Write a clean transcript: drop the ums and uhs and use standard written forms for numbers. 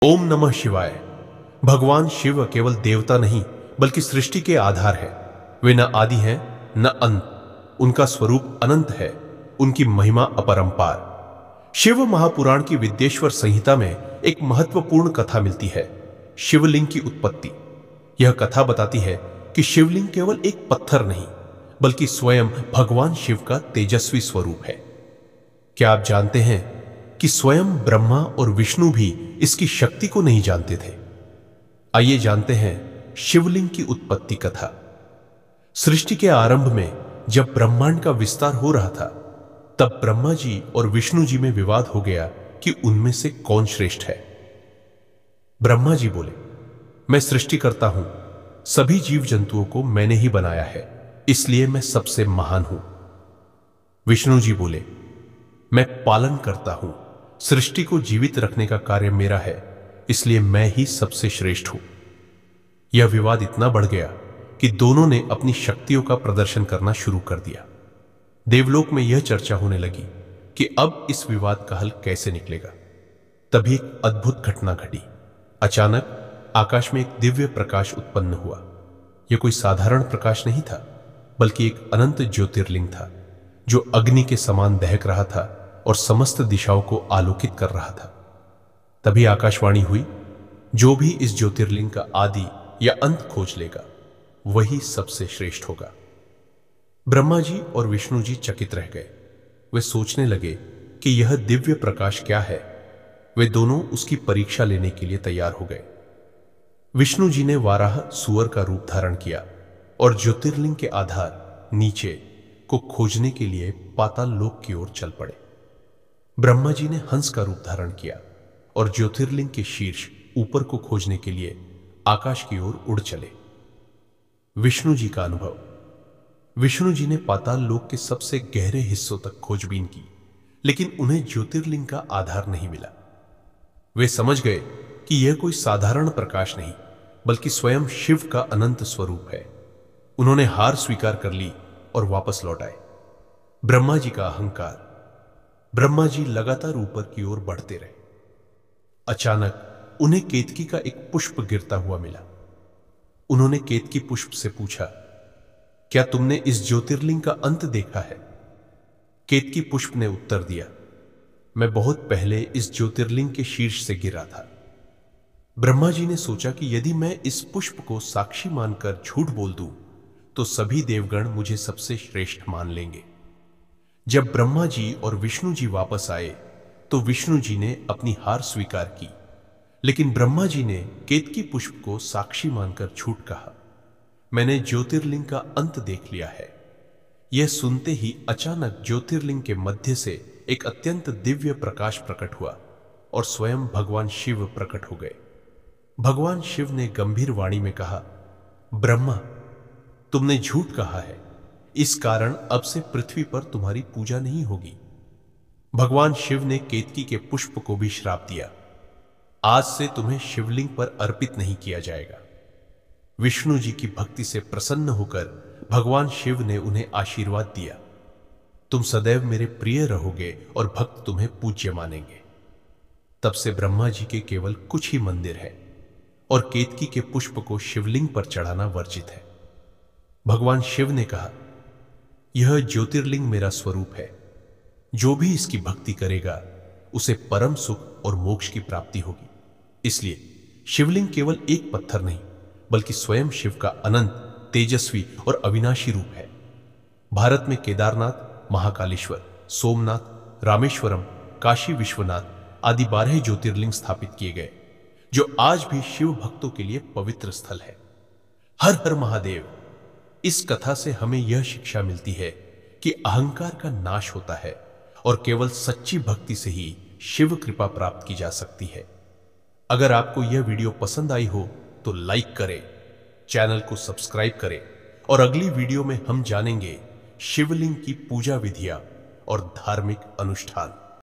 ओम नमः शिवाय। भगवान शिव केवल देवता नहीं बल्कि सृष्टि के आधार है। वे न आदि हैं न अंत, उनका स्वरूप अनंत है, उनकी महिमा अपरंपार। शिव महापुराण की विद्येश्वर संहिता में एक महत्वपूर्ण कथा मिलती है, शिवलिंग की उत्पत्ति। यह कथा बताती है कि शिवलिंग केवल एक पत्थर नहीं बल्कि स्वयं भगवान शिव का तेजस्वी स्वरूप है। क्या आप जानते हैं कि स्वयं ब्रह्मा और विष्णु भी इसकी शक्ति को नहीं जानते थे? आइए जानते हैं शिवलिंग की उत्पत्ति कथा। सृष्टि के आरंभ में जब ब्रह्मांड का विस्तार हो रहा था, तब ब्रह्मा जी और विष्णु जी में विवाद हो गया कि उनमें से कौन श्रेष्ठ है। ब्रह्मा जी बोले, मैं सृष्टि करता हूं, सभी जीव जंतुओं को मैंने ही बनाया है, इसलिए मैं सबसे महान हूं। विष्णु जी बोले, मैं पालन करता हूं, सृष्टि को जीवित रखने का कार्य मेरा है, इसलिए मैं ही सबसे श्रेष्ठ हूं। यह विवाद इतना बढ़ गया कि दोनों ने अपनी शक्तियों का प्रदर्शन करना शुरू कर दिया। देवलोक में यह चर्चा होने लगी कि अब इस विवाद का हल कैसे निकलेगा। तभी एक अद्भुत घटना घटी। अचानक आकाश में एक दिव्य प्रकाश उत्पन्न हुआ। यह कोई साधारण प्रकाश नहीं था, बल्कि एक अनंत ज्योतिर्लिंग था, जो अग्नि के समान दहक रहा था और समस्त दिशाओं को आलोकित कर रहा था। तभी आकाशवाणी हुई, जो भी इस ज्योतिर्लिंग का आदि या अंत खोज लेगा, वही सबसे श्रेष्ठ होगा। ब्रह्मा जी और विष्णु जी चकित रह गए। वे सोचने लगे कि यह दिव्य प्रकाश क्या है। वे दोनों उसकी परीक्षा लेने के लिए तैयार हो गए। विष्णु जी ने वाराह सुअर का रूप धारण किया और ज्योतिर्लिंग के आधार नीचे को खोजने के लिए पाताल लोक की ओर चल पड़े। ब्रह्मा जी ने हंस का रूप धारण किया और ज्योतिर्लिंग के शीर्ष ऊपर को खोजने के लिए आकाश की ओर उड़ चले। विष्णु जी का अनुभव। विष्णु जी ने पाताल लोक के सबसे गहरे हिस्सों तक खोजबीन की, लेकिन उन्हें ज्योतिर्लिंग का आधार नहीं मिला। वे समझ गए कि यह कोई साधारण प्रकाश नहीं बल्कि स्वयं शिव का अनंत स्वरूप है। उन्होंने हार स्वीकार कर ली और वापस लौट आए। ब्रह्मा जी का अहंकार। ब्रह्मा जी लगातार ऊपर की ओर बढ़ते रहे। अचानक उन्हें केतकी का एक पुष्प गिरता हुआ मिला। उन्होंने केतकी पुष्प से पूछा, क्या तुमने इस ज्योतिर्लिंग का अंत देखा है? केतकी पुष्प ने उत्तर दिया, मैं बहुत पहले इस ज्योतिर्लिंग के शीर्ष से गिरा था। ब्रह्मा जी ने सोचा कि यदि मैं इस पुष्प को साक्षी मानकर झूठ बोल दूं, तो सभी देवगण मुझे सबसे श्रेष्ठ मान लेंगे। जब ब्रह्मा जी और विष्णु जी वापस आए, तो विष्णु जी ने अपनी हार स्वीकार की, लेकिन ब्रह्मा जी ने केतकी पुष्प को साक्षी मानकर झूठ कहा। मैंने ज्योतिर्लिंग का अंत देख लिया है। यह सुनते ही अचानक ज्योतिर्लिंग के मध्य से एक अत्यंत दिव्य प्रकाश प्रकट हुआ और स्वयं भगवान शिव प्रकट हो गए। भगवान शिव ने गंभीर वाणी में कहा, ब्रह्मा, तुमने झूठ कहा है, इस कारण अब से पृथ्वी पर तुम्हारी पूजा नहीं होगी। भगवान शिव ने केतकी के पुष्प को भी श्राप दिया, आज से तुम्हें शिवलिंग पर अर्पित नहीं किया जाएगा। विष्णु जी की भक्ति से प्रसन्न होकर भगवान शिव ने उन्हें आशीर्वाद दिया, तुम सदैव मेरे प्रिय रहोगे और भक्त तुम्हें पूज्य मानेंगे। तब से ब्रह्मा जी के केवल कुछ ही मंदिर है और केतकी के पुष्प को शिवलिंग पर चढ़ाना वर्जित है। भगवान शिव ने कहा, यह ज्योतिर्लिंग मेरा स्वरूप है, जो भी इसकी भक्ति करेगा उसे परम सुख और मोक्ष की प्राप्ति होगी। इसलिए शिवलिंग केवल एक पत्थर नहीं बल्कि स्वयं शिव का अनंत, तेजस्वी और अविनाशी रूप है। भारत में केदारनाथ, महाकालेश्वर, सोमनाथ, रामेश्वरम, काशी विश्वनाथ आदि 12 ज्योतिर्लिंग स्थापित किए गए, जो आज भी शिव भक्तों के लिए पवित्र स्थल है। हर हर महादेव। इस कथा से हमें यह शिक्षा मिलती है कि अहंकार का नाश होता है और केवल सच्ची भक्ति से ही शिव कृपा प्राप्त की जा सकती है। अगर आपको यह वीडियो पसंद आई हो तो लाइक करें, चैनल को सब्सक्राइब करें और अगली वीडियो में हम जानेंगे शिवलिंग की पूजा विधियां और धार्मिक अनुष्ठान।